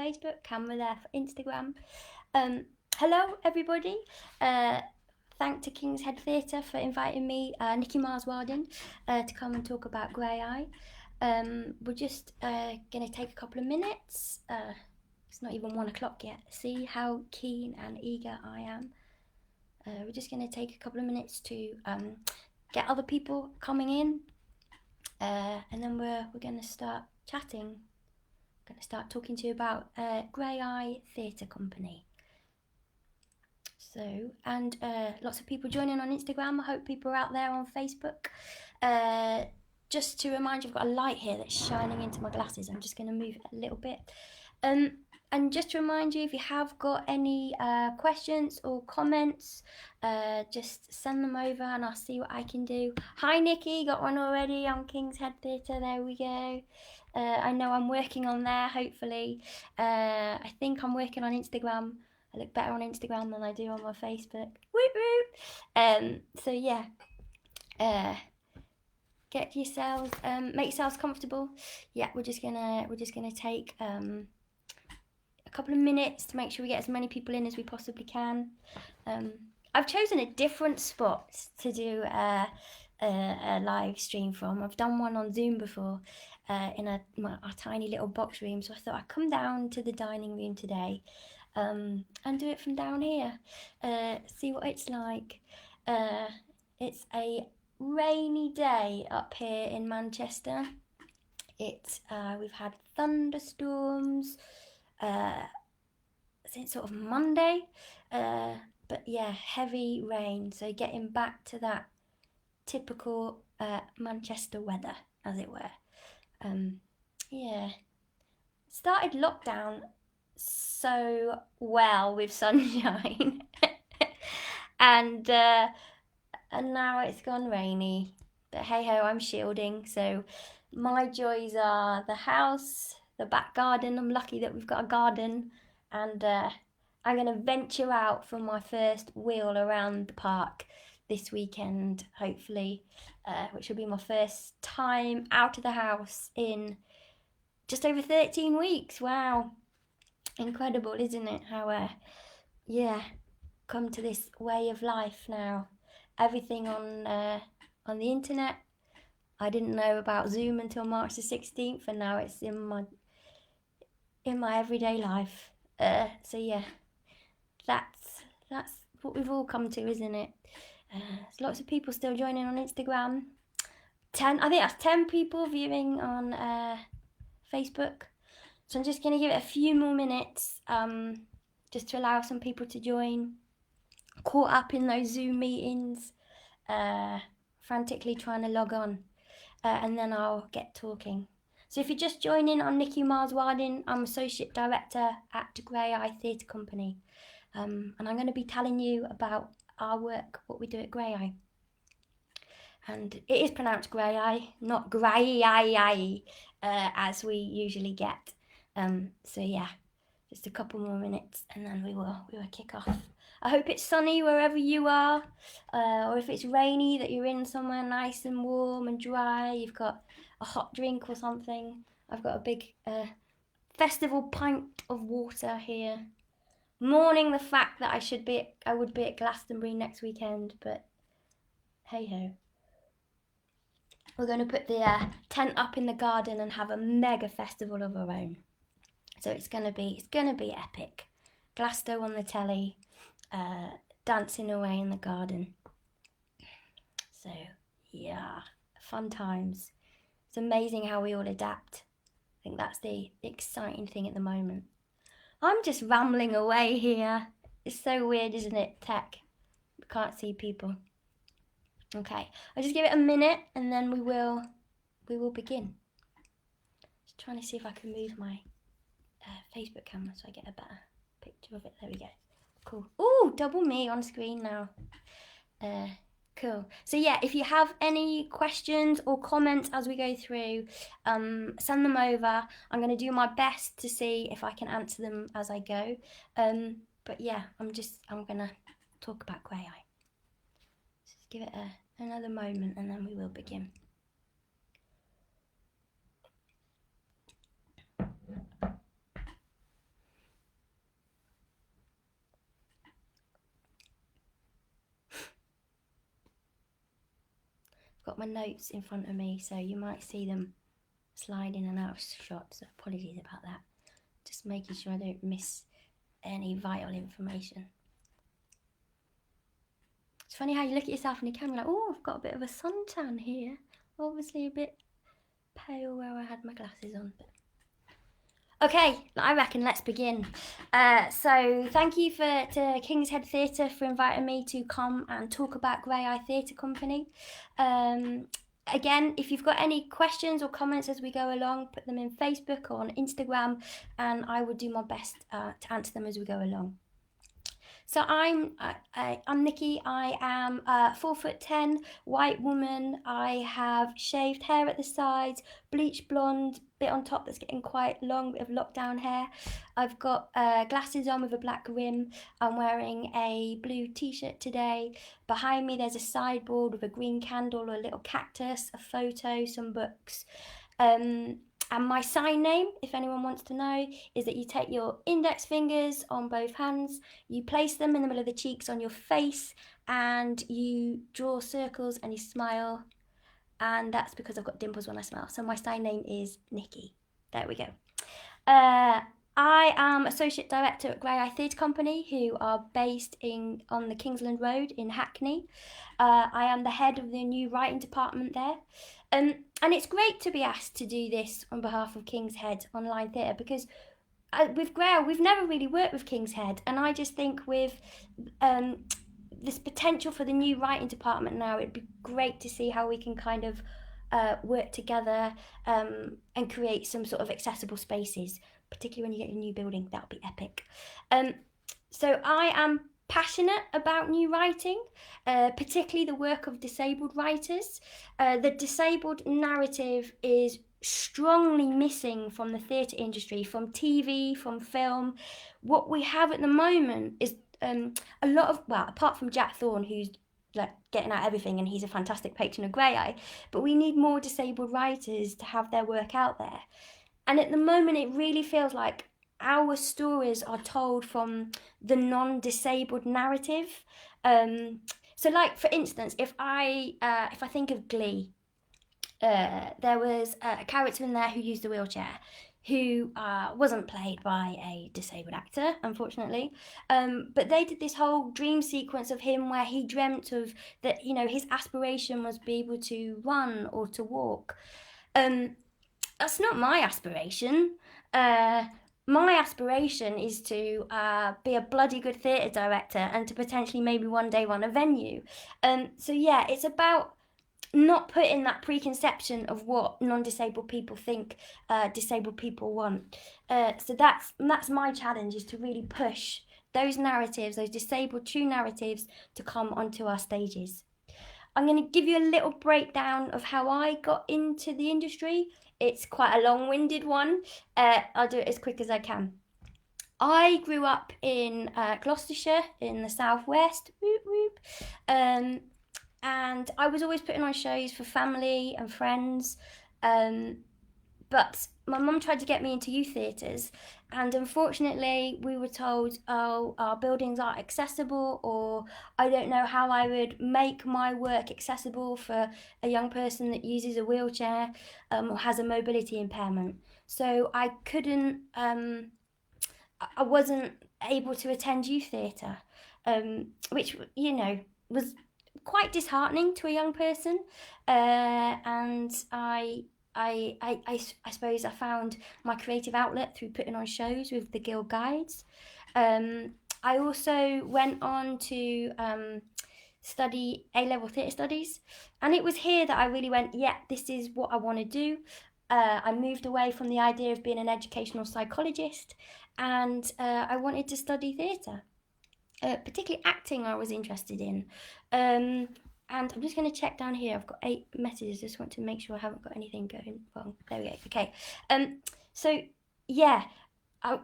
Facebook, camera there for Instagram. Hello everybody. Thanks to King's Head Theatre for inviting me, Nickie Miles-Wildin, to come and talk about Graeae. We're just going to take a couple of minutes. It's not even 1 o'clock yet. See how keen and eager I am. We're just going to take a couple of minutes to get other people coming in, and then we're going to start chatting. I'm going to start talking to you about Graeae Theatre Company. So, and lots of people joining on Instagram. I hope people are out there on Facebook. Just to remind you, I've got a light here that's shining into my glasses. I'm just going to move it a little bit. And just to remind you, if you have got any questions or comments, just send them over and I'll see what I can do. Hi Nickie, got one already on King's Head Theatre, there we go. I know I'm working on there, hopefully. I think I'm working on Instagram. I look better on Instagram than I do on my Facebook. Whoop whoop. So yeah. Get yourselves, make yourselves comfortable. Yeah, we're just gonna take a couple of minutes to make sure we get as many people in as we possibly can. I've chosen a different spot to do a live stream from. I've done one on Zoom before in our tiny little box room, so I thought I'd come down to the dining room today and do it from down here. See what it's like. It's a rainy day up here in Manchester. We've had thunderstorms since sort of Monday, but yeah, heavy rain, so getting back to that typical Manchester weather, as it were. Yeah, started lockdown so well with sunshine and now it's gone rainy, but hey ho, I'm shielding. So my joys are the house, the back garden. I'm lucky that we've got a garden, and I'm going to venture out for my first wheel around the park this weekend, hopefully, which will be my first time out of the house in just over 13 weeks. Wow, incredible, isn't it? How come to this way of life now. Everything on the internet. I didn't know about Zoom until March the 16th, and now it's in my everyday life. So yeah, that's what we've all come to, isn't it? There's lots of people still joining on Instagram. I think that's 10 people viewing on Facebook. So I'm just going to give it a few more minutes, just to allow some people to join. Caught up in those Zoom meetings, frantically trying to log on, and then I'll get talking. So if you're just joining, I'm Nickie Miles-Wildin. I'm Associate Director at Graeae Theatre Company, and I'm going to be telling you about our work, what we do at Graeae. And it is pronounced Graeae, not Graeae, as we usually get. So yeah, just a couple more minutes and then we will kick off. I hope it's sunny wherever you are, or if it's rainy, that you're in somewhere nice and warm and dry. You've got a hot drink or something. I've got a big festival pint of water here, mourning the fact that I would be at Glastonbury next weekend, but hey ho. We're going to put the tent up in the garden and have a mega festival of our own. So it's going to be epic. Glasto on the telly. Dancing away in the garden. So yeah, fun times. It's amazing how we all adapt. I think that's the exciting thing at the moment. I'm just rambling away here. It's so weird, isn't it? Tech. We can't see people. Okay, I'll just give it a minute and then we will begin. Just trying to see if I can move my Facebook camera so I get a better picture of it. There we go. Cool. Ooh, double me on screen now. Cool. So yeah, if you have any questions or comments as we go through, send them over. I'm going to do my best to see if I can answer them as I go. But yeah, I'm going to talk about Graeae. Just give it another moment and then we will begin. got my notes in front of me, so you might see them slide in and out of shot, so apologies about that. Just making sure I don't miss any vital information. It's funny how you look at yourself in the camera like, oh, I've got a bit of a suntan here. Obviously a bit pale where I had my glasses on. Okay, I reckon let's begin. So thank you to King's Head Theatre for inviting me to come and talk about Graeae Theatre Company. Again, if you've got any questions or comments as we go along, put them in Facebook or on Instagram, and I will do my best to answer them as we go along. So I'm Nickie. I am a 4'10" white woman. I have shaved hair at the sides, bleach blonde, bit on top that's getting quite long, bit of lockdown hair. I've got glasses on with a black rim. I'm wearing a blue t-shirt today. Behind me there's a sideboard with a green candle, a little cactus, a photo, some books. And my sign name, if anyone wants to know, is that you take your index fingers on both hands, you place them in the middle of the cheeks on your face, and you draw circles and you smile. And that's because I've got dimples when I smile. So my sign name is Nickie. There we go. I am Associate Director at Graeae Theatre Company, who are based on the Kingsland Road in Hackney. I am the head of the new writing department there. And it's great to be asked to do this on behalf of King's Head Online Theatre, because with Graeae, we've never really worked with King's Head, and I just think with this potential for the new writing department now, it'd be great to see how we can kind of work together and create some sort of accessible spaces, particularly when you get a new building. That would be epic. So I am passionate about new writing, particularly the work of disabled writers. The disabled narrative is strongly missing from the theatre industry, from TV, from film. What we have at the moment is a lot of, well, apart from Jack Thorne, who's like getting out everything and he's a fantastic patron of Graeae, but we need more disabled writers to have their work out there. And at the moment it really feels like our stories are told from the non-disabled narrative. So like, for instance, if I think of Glee, there was a character in there who used a wheelchair, who wasn't played by a disabled actor, unfortunately, but they did this whole dream sequence of him where he dreamt of that, you know, his aspiration was be able to run or to walk. That's not my aspiration. My aspiration is to be a bloody good theatre director and to potentially maybe one day run a venue. So yeah, it's about not putting that preconception of what non-disabled people think disabled people want. So that's my challenge, is to really push those narratives, those disabled true narratives, to come onto our stages. I'm going to give you a little breakdown of how I got into the industry. It's quite a long-winded one. I'll do it as quick as I can. I grew up in Gloucestershire in the southwest, whoop, whoop. And I was always putting on shows for family and friends. But my mum tried to get me into youth theatres, and unfortunately we were told, oh, our buildings aren't accessible, or I don't know how I would make my work accessible for a young person that uses a wheelchair or has a mobility impairment. So I couldn't, I wasn't able to attend youth theatre, which, you know, was quite disheartening to a young person. And I suppose I found my creative outlet through putting on shows with the Guild Guides. I also went on to study A-level theatre studies, and it was here that I really went, yeah, this is what I want to do. I moved away from the idea of being an educational psychologist, and I wanted to study theatre. Particularly acting I was interested in. And I'm just going to check down here. I've got 8 messages. Just want to make sure I haven't got anything going wrong. There we go. Okay. So yeah, I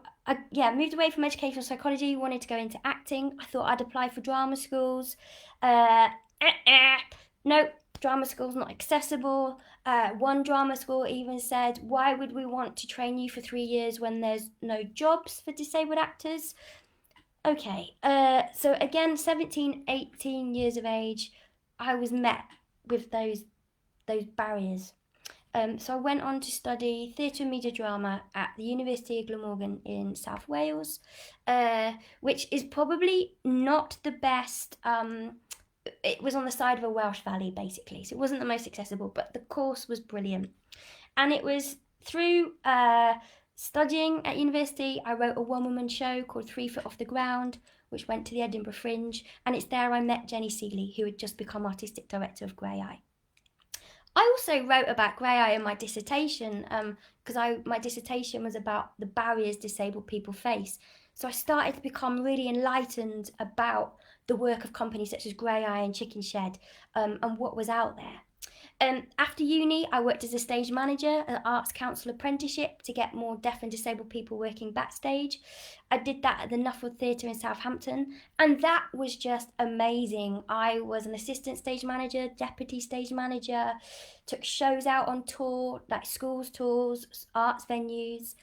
moved away from educational psychology. Wanted to go into acting. I thought I'd apply for drama schools. No, drama school's not accessible. One drama school even said, "Why would we want to train you for 3 years when there's no jobs for disabled actors?" Okay. So again, 17, 18 years of age, I was met with those those barriers. So I went on to study theatre and media drama at the University of Glamorgan in South Wales, which is probably not the best. It was on the side of a Welsh valley, basically, so it wasn't the most accessible, but the course was brilliant. And it was through studying at university, I wrote a one-woman show called 3 Foot Off the Ground, which went to the Edinburgh Fringe, and it's there I met Jenny Seeley, who had just become artistic director of Graeae. I also wrote about Graeae in my dissertation because my dissertation was about the barriers disabled people face. So I started to become really enlightened about the work of companies such as Graeae and Chicken Shed and what was out there. After uni, I worked as a stage manager at Arts Council apprenticeship to get more deaf and disabled people working backstage. I did that at the Nuffield Theatre in Southampton, and that was just amazing. I was an assistant stage manager, deputy stage manager, took shows out on tour, like schools tours, arts venues.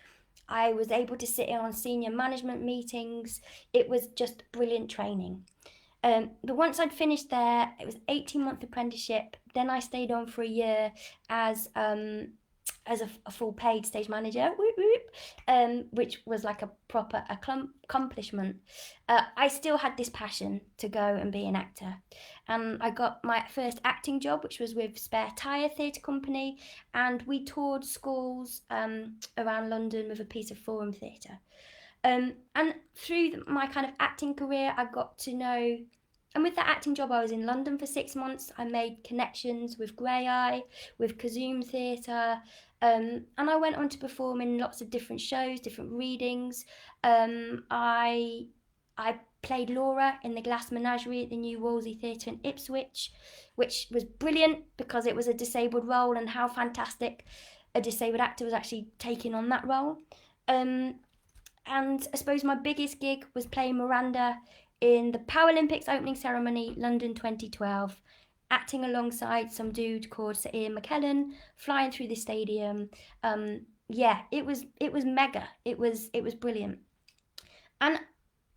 I was able to sit in on senior management meetings. It was just brilliant training. But once I'd finished there, it was 18-month apprenticeship. Then I stayed on for a year as a full paid stage manager, which was like a proper accomplishment. I still had this passion to go and be an actor. And I got my first acting job, which was with Spare Tyre Theatre Company. And we toured schools around London with a piece of forum theatre. And through my kind of acting career, I got to know, and with that acting job, I was in London for 6 months. I made connections with Graeae, with Kazoom Theatre, and I went on to perform in lots of different shows, different readings. I played Laura in the Glass Menagerie at the New Wolsey Theatre in Ipswich, which was brilliant because it was a disabled role, and how fantastic a disabled actor was actually taking on that role. And I suppose my biggest gig was playing Miranda in the Paralympics opening ceremony, London 2012, acting alongside some dude called Sir Ian McKellen, flying through the stadium. It was mega. It was brilliant. And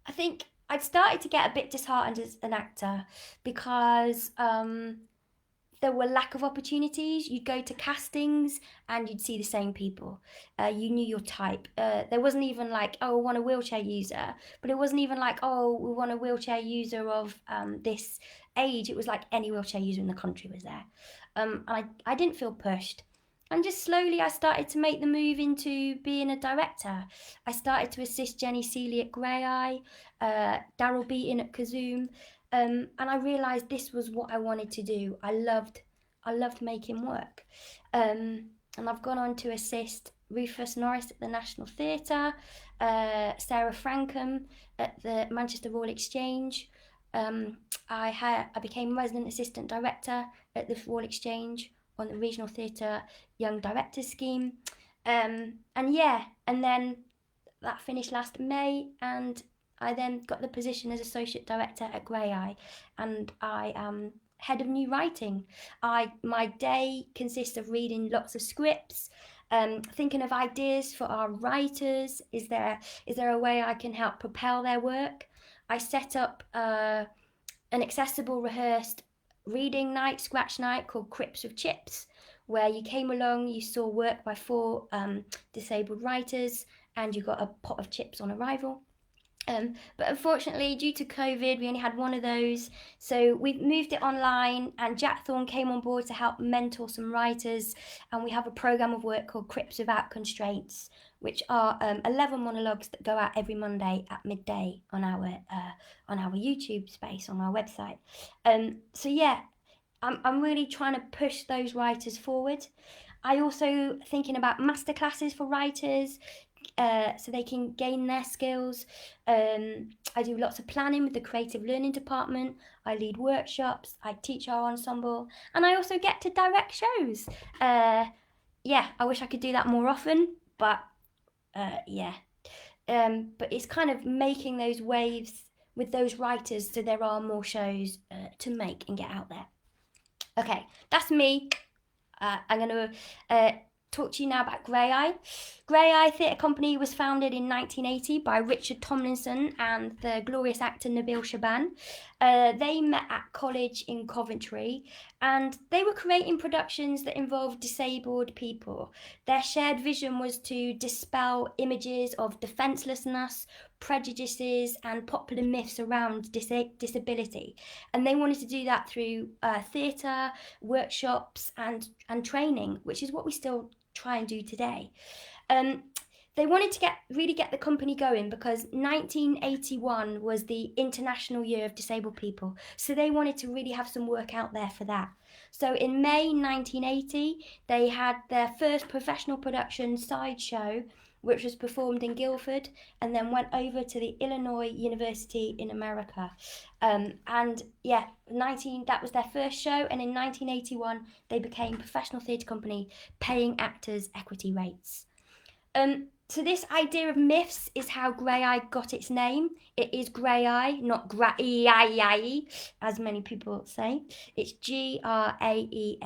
I think I'd started to get a bit disheartened as an actor because there were lack of opportunities. You'd go to castings and you'd see the same people. You knew your type. There wasn't even like, oh, we want a wheelchair user. But it wasn't even like, oh, we want a wheelchair user of this age. It was like any wheelchair user in the country was there. And I didn't feel pushed. And just slowly I started to make the move into being a director. I started to assist Jenny Seeley at Graeae, Daryl Beaton at Kazoom. And I realised this was what I wanted to do. I loved making work. And I've gone on to assist Rufus Norris at the National Theatre, Sarah Frankham at the Manchester Royal Exchange. I became resident assistant director at the Royal Exchange on the Regional Theatre Young Directors Scheme. And then that finished last May, and I then got the position as Associate Director at Graeae, and I am Head of New Writing. My day consists of reading lots of scripts, thinking of ideas for our writers. Is there a way I can help propel their work? I set up an accessible, rehearsed reading night, scratch night called Crips with Chips, where you came along, you saw work by 4 disabled writers, and you got a pot of chips on arrival. But unfortunately, due to COVID, we only had one of those. So we've moved it online, and Jack Thorne came on board to help mentor some writers. And we have a programme of work called Crips Without Constraints, which are 11 monologues that go out every Monday at midday on our YouTube space, on our website. I'm really trying to push those writers forward. I also thinking about masterclasses for writers, so they can gain their skills. I do lots of planning with the Creative Learning Department. I lead workshops, I teach our ensemble, and I also get to direct shows. I wish I could do that more often, but but it's kind of making those waves with those writers so there are more shows to make and get out there. Okay, that's me. I'm going to talk to you now about Graeae. Graeae Theatre Company was founded in 1980 by Richard Tomlinson and the glorious actor Nabil Shaban. They met at college in Coventry, and they were creating productions that involved disabled people. Their shared vision was to dispel images of defencelessness, prejudices and popular myths around disability, and they wanted to do that through theatre, workshops and training, which is what we still try and do today. They wanted to really get the company going because 1981 was the International Year of Disabled People, so they wanted to really have some work out there for that. So in May 1980, they had their first professional production, Sideshow, which was performed in Guildford and then went over to the Illinois University in America. And yeah, that was their first show, and in 1981 they became a professional theatre company paying actors equity rates. So this idea of myths is how Graeae got its name. It is Graeae, not Graeae, as many people say. It's Graeae.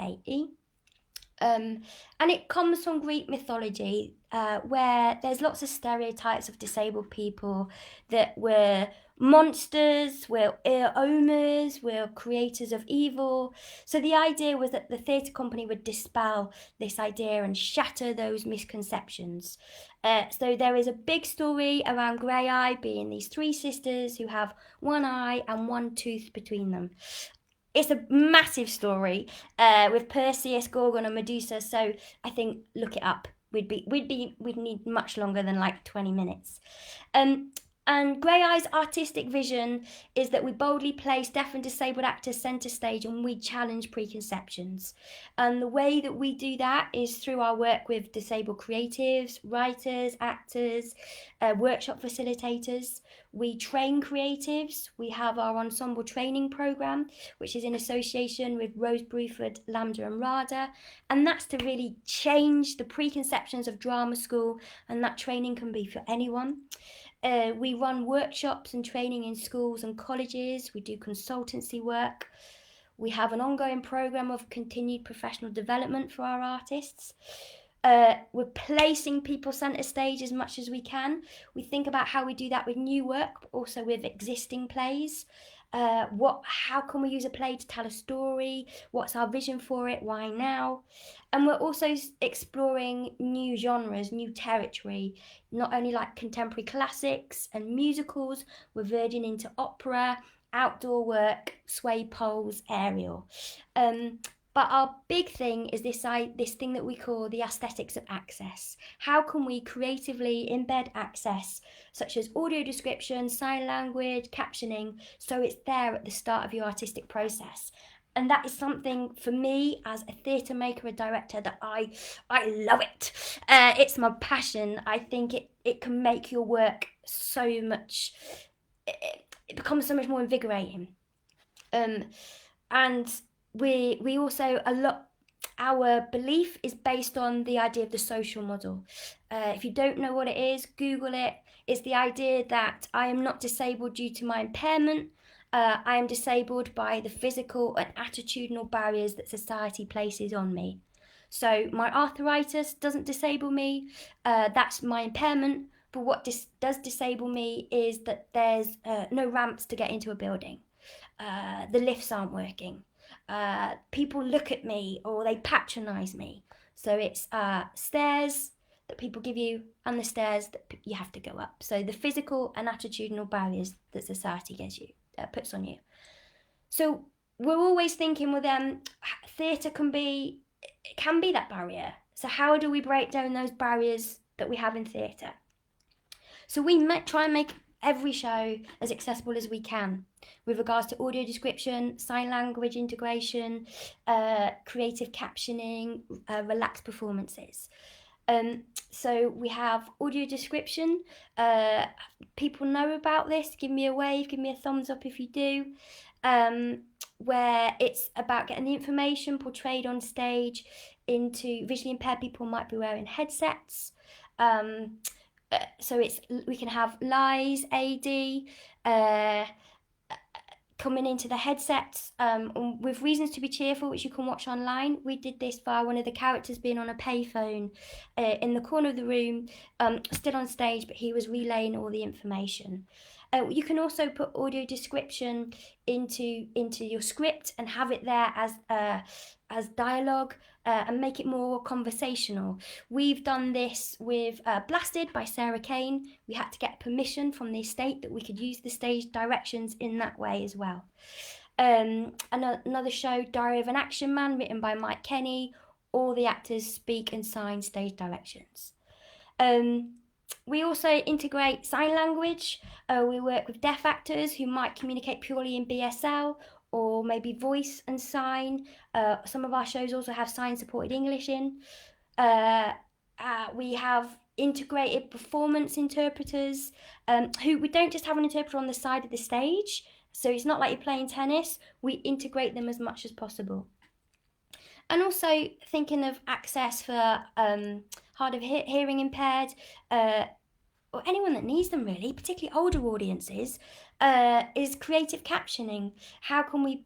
And it comes from Greek mythology, where there's lots of stereotypes of disabled people that were monsters, were omens, were creators of evil. So the idea was that the theatre company would dispel this idea and shatter those misconceptions. So there is a big story around Graeae being these three sisters who have one eye and one tooth between them. It's a massive story with Perseus, Gorgon, and Medusa. So I think look it up. We'd need much longer than like 20 minutes. And Graeae's artistic vision is that we boldly place deaf and disabled actors centre stage, and we challenge preconceptions. And the way that we do that is through our work with disabled creatives, writers, actors, workshop facilitators. We train creatives. We have our ensemble training programme, which is in association with Rose Bruford, Lambda and RADA. And that's to really change the preconceptions of drama school, and that training can be for anyone. We run workshops and training in schools and colleges. We do consultancy work. We have an ongoing programme of continued professional development for our artists. We're placing people centre stage as much as we can. We think about how we do that with new work, but also with existing plays. How can we use a play to tell a story? What's our vision for it? Why now? And we're also exploring new genres, new territory, not only like contemporary classics and musicals, we're verging into opera, outdoor work, sway poles, aerial. But our big thing is this thing that we call the aesthetics of access. How can we creatively embed access, such as audio description, sign language, captioning, so it's there at the start of your artistic process? And that is something for me as a theatre maker, a director, that I love it. It's my passion. I think it can make your work so much, it becomes so much more invigorating. And we also, our belief is based on the idea of the social model. If you don't know what it is, Google it. It's the idea that I am not disabled due to my impairment. I am disabled by the physical and attitudinal barriers that society places on me. So my arthritis doesn't disable me. That's my impairment. But what does disable me is that there's no ramps to get into a building. The lifts aren't working. People look at me or they patronise me. So it's stairs that people give you and the stairs that you have to go up. So the physical and attitudinal barriers that society puts on you. So we're always thinking with theatre can be that barrier. So how do we break down those barriers that we have in theatre? So we try and make every show as accessible as we can with regards to audio description, sign language integration, creative captioning, relaxed performances. So we have audio description. People know about this. Give me a wave, give me a thumbs up if you do. Where it's about getting the information portrayed on stage into visually impaired people might be wearing headsets. So we can have lies, AD, coming into the headsets with Reasons to be Cheerful, which you can watch online. We did this via one of the characters being on a payphone in the corner of the room, still on stage, but he was relaying all the information. You can also put audio description into your script and have it there as dialogue and make it more conversational. We've done this with Blasted by Sarah Kane. We had to get permission from the estate that we could use the stage directions in that way as well. Another show, Diary of an Action Man, written by Mike Kenny. All the actors speak and sign stage directions. We also integrate sign language. We work with deaf actors who might communicate purely in BSL or maybe voice and sign. Some of our shows also have sign supported English in. We have integrated performance interpreters who we don't just have an interpreter on the side of the stage. So it's not like you're playing tennis. We integrate them as much as possible. And also thinking of access for hard of hearing impaired, or anyone that needs them really, particularly older audiences, is creative captioning.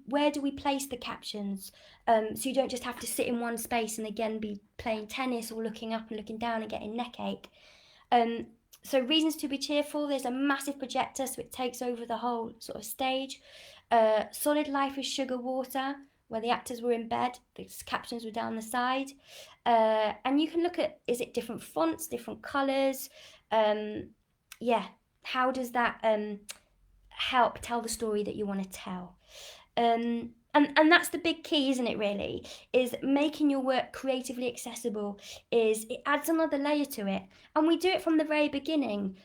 Where do we place the captions? So you don't just have to sit in one space and again be playing tennis or looking up and looking down and getting neck ache. So Reasons to be Cheerful, there's a massive projector, so it takes over the whole sort of stage. Solid Life is Sugar Water, where the actors were in bed, the captions were down the side. And you can look at, is it different fonts, different colours? How does that help tell the story that you want to tell? And that's the big key, isn't it, really? Is making your work creatively accessible. It adds another layer to it. And we do it from the very beginning,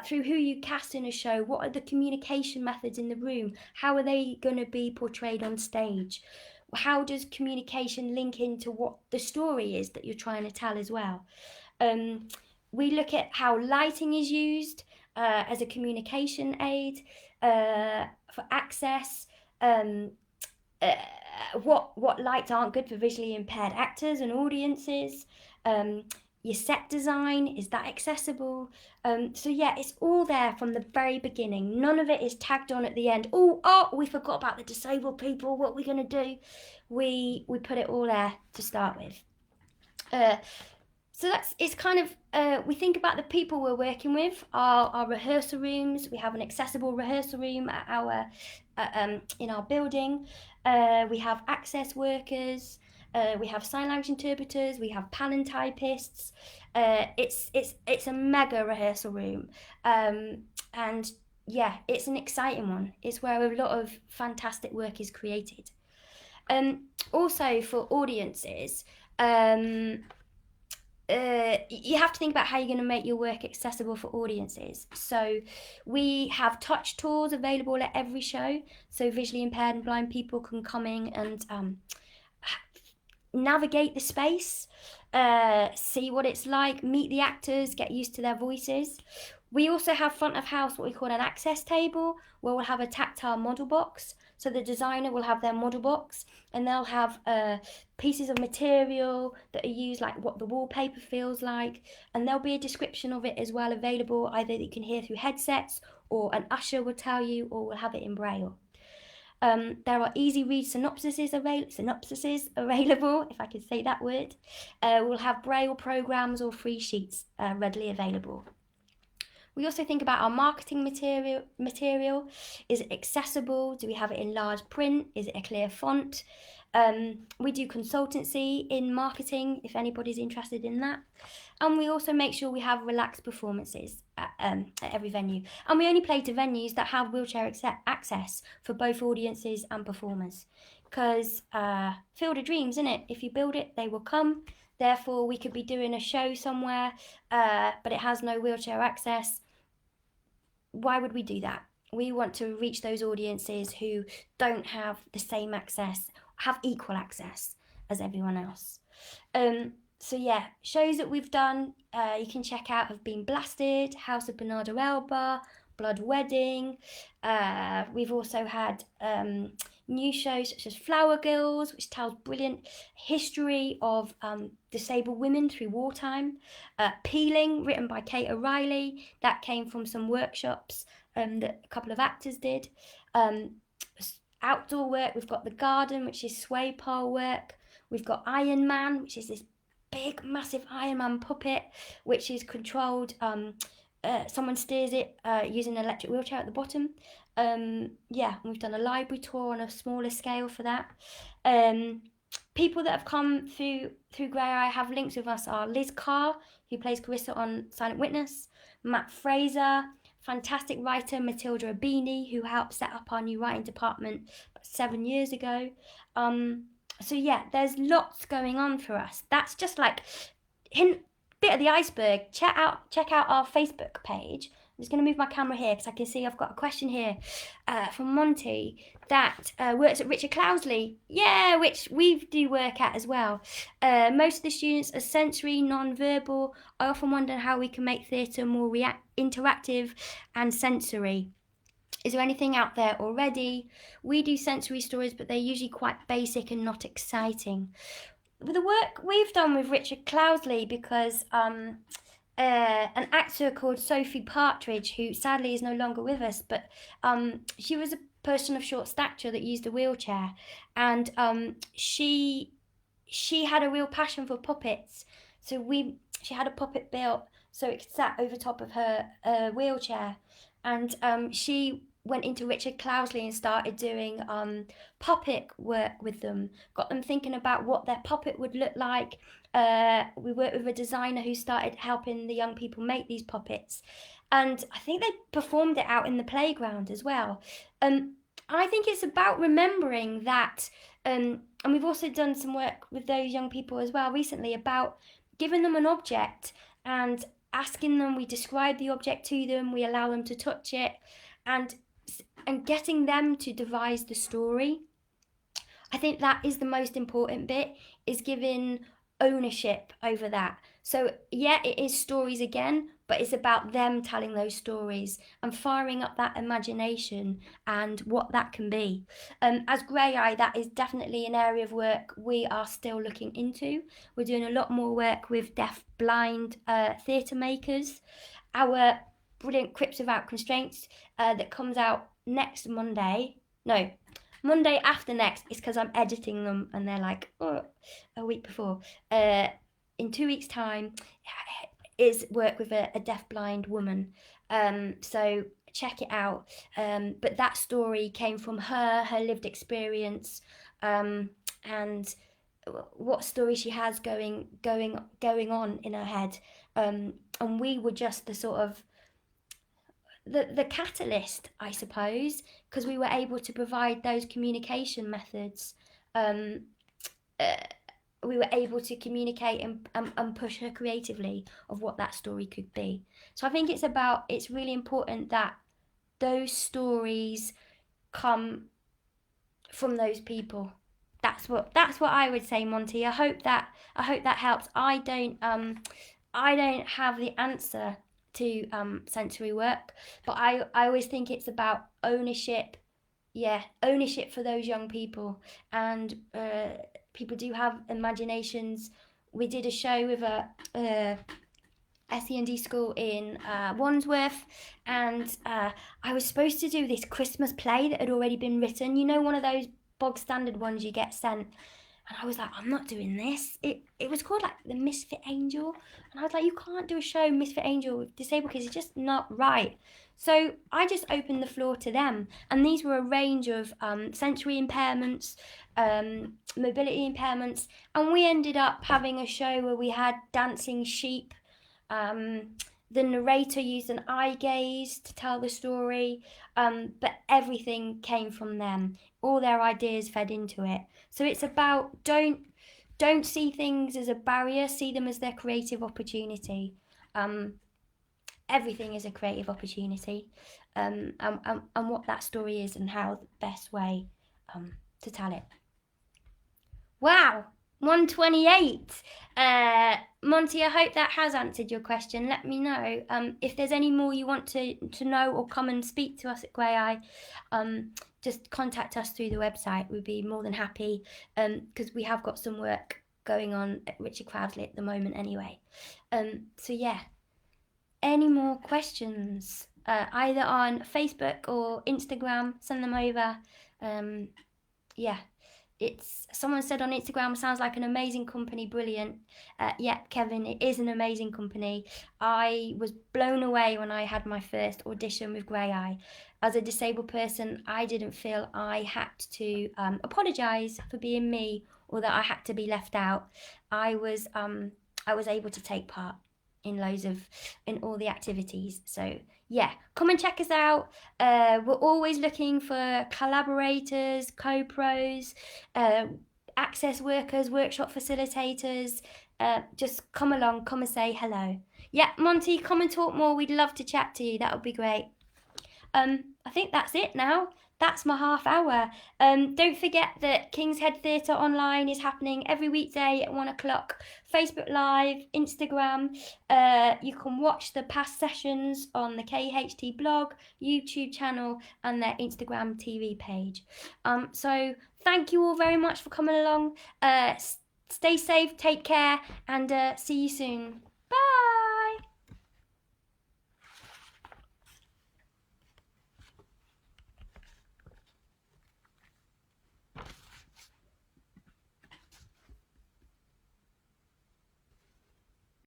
through who you cast in a show, what are the communication methods in the room, how are they going to be portrayed on stage? How does communication link into what the story is that you're trying to tell as well? We look at how lighting is used as a communication aid for access. What lights aren't good for visually impaired actors and audiences. Your set design, is that accessible? So yeah, it's all there from the very beginning. None of it is tagged on at the end. Oh, we forgot about the disabled people. What are we going to do? We put it all there to start with. So it's kind of, we think about the people we're working with, our rehearsal rooms. We have an accessible rehearsal room at in our building. We have access workers. We have sign language interpreters. We have palantypists. It's a mega rehearsal room. And yeah, it's an exciting one. It's where a lot of fantastic work is created. Also for audiences, you have to think about how you're going to make your work accessible for audiences. So we have touch tours available at every show, so visually impaired and blind people can come in and navigate the space, see what it's like, meet the actors, get used to their voices. We also have front of house what we call an access table, where we'll have a tactile model box. So the designer will have their model box and they'll have pieces of material that are used, like what the wallpaper feels like, and there'll be a description of it as well available, either that you can hear through headsets or an usher will tell you, or we'll have it in Braille. There are easy read synopsises available, if I could say that word. We'll have Braille programs or free sheets readily available. We also think about our marketing material. Is it accessible? Do we have it in large print? Is it a clear font? We do consultancy in marketing if anybody's interested in that. And we also make sure we have relaxed performances at every venue. And we only play to venues that have wheelchair access for both audiences and performers. Because Field of Dreams, isn't it? If you build it, they will come. Therefore, we could be doing a show somewhere, but it has no wheelchair access. Why would we do that? We want to reach those audiences who don't have the same access, have equal access as everyone else. So yeah, shows that we've done, you can check out, have been Blasted, House of Bernardo Elba, Blood Wedding. We've also had new shows such as Flower Girls, which tells brilliant history of disabled women through wartime. Peeling, written by Kate O'Reilly, that came from some workshops that a couple of actors did. outdoor work. We've got the garden, which is sway pole work. We've got Iron Man, which is this big, massive Iron Man puppet, which is controlled. Someone steers it using an electric wheelchair at the bottom. Yeah, we've done a library tour on a smaller scale for that. People that have come through Graeae have links with us are Liz Carr, who plays Carissa on Silent Witness, Matt Fraser, fantastic writer Matilda Abini, who helped set up our new writing department 7 years ago. So yeah, there's lots going on for us. That's just like bit of the iceberg. Check out our Facebook page. I'm just going to move my camera here because I can see I've got a question here from Monty that works at Richard Cloudesley. Yeah, which we do work at as well. Most of the students are sensory, non-verbal. I often wonder how we can make theatre more interactive and sensory. Is there anything out there already? We do sensory stories, but they're usually quite basic and not exciting. The work we've done with Richard Cloudesley, because an actor called Sophie Partridge, who sadly is no longer with us, but she was a person of short stature that used a wheelchair, and she had a real passion for puppets. So she had a puppet built so it sat over top of her wheelchair, and she went into Richard Cloudesley and started doing puppet work with them, got them thinking about what their puppet would look like. We worked with a designer who started helping the young people make these puppets, and I think they performed it out in the playground as well. I think it's about remembering that, and we've also done some work with those young people as well recently about giving them an object and asking them, we describe the object to them, we allow them to touch it, and getting them to devise the story. I think that is the most important bit, is giving ownership over that. So yeah, it is stories again, but it's about them telling those stories and firing up that imagination and what that can be. As Graeae, that is definitely an area of work we are still looking into. We're doing a lot more work with deaf-blind theatre makers. Our brilliant Crips Without Constraints that comes out next Monday. No, Monday after next is because I'm editing them and they're like, oh, a week before. In 2 weeks' time is work with a deaf-blind woman. So check it out. But that story came from her lived experience, and what story she has going on in her head. And we were just the sort of the catalyst, I suppose, because we were able to provide those communication methods. We were able to communicate and push her creatively of what that story could be. So I think it's really important that those stories come from those people. That's what I would say, Monty. I hope that helps. I don't have the answer to sensory work, but I always think it's about ownership. Yeah, ownership for those young people, and people do have imaginations. We did a show with a SEND school in Wandsworth, and I was supposed to do this Christmas play that had already been written, you know, one of those bog standard ones you get sent. And I was like, I'm not doing this. It was called like the Misfit Angel. And I was like, you can't do a show Misfit Angel with disabled kids. It's just not right. So I just opened the floor to them. And these were a range of sensory impairments, mobility impairments. And we ended up having a show where we had dancing sheep. The narrator used an eye gaze to tell the story. But everything came from them. All their ideas fed into it. So it's about don't see things as a barrier, see them as their creative opportunity. Everything is a creative opportunity, and what that story is and how the best way to tell it. Wow, 128. Monty, I hope that has answered your question. Let me know if there's any more you want to know or come and speak to us at Graeae. Just contact us through the website. We'd be more than happy, because we have got some work going on at Richard Cloudesley at the moment anyway. So yeah, any more questions? either on Facebook or Instagram. Send them over. Yeah. Someone said on Instagram, sounds like an amazing company, brilliant. Yeah, Kevin, it is an amazing company. I was blown away when I had my first audition with Graeae. As a disabled person, I didn't feel I had to apologise for being me or that I had to be left out. I was able to take part in all the activities. So yeah, come and check us out. We're always looking for collaborators, co-pros, access workers, workshop facilitators. Just come along, come and say hello. Yeah, Monty, come and talk more. We'd love to chat to you. That would be great. I think that's it now. That's my half hour. Don't forget that King's Head Theatre Online is happening every weekday at 1 o'clock. Facebook Live, Instagram. You can watch the past sessions on the KHT blog, YouTube channel, and their Instagram TV page. So thank you all very much for coming along. Stay safe, take care, and see you soon.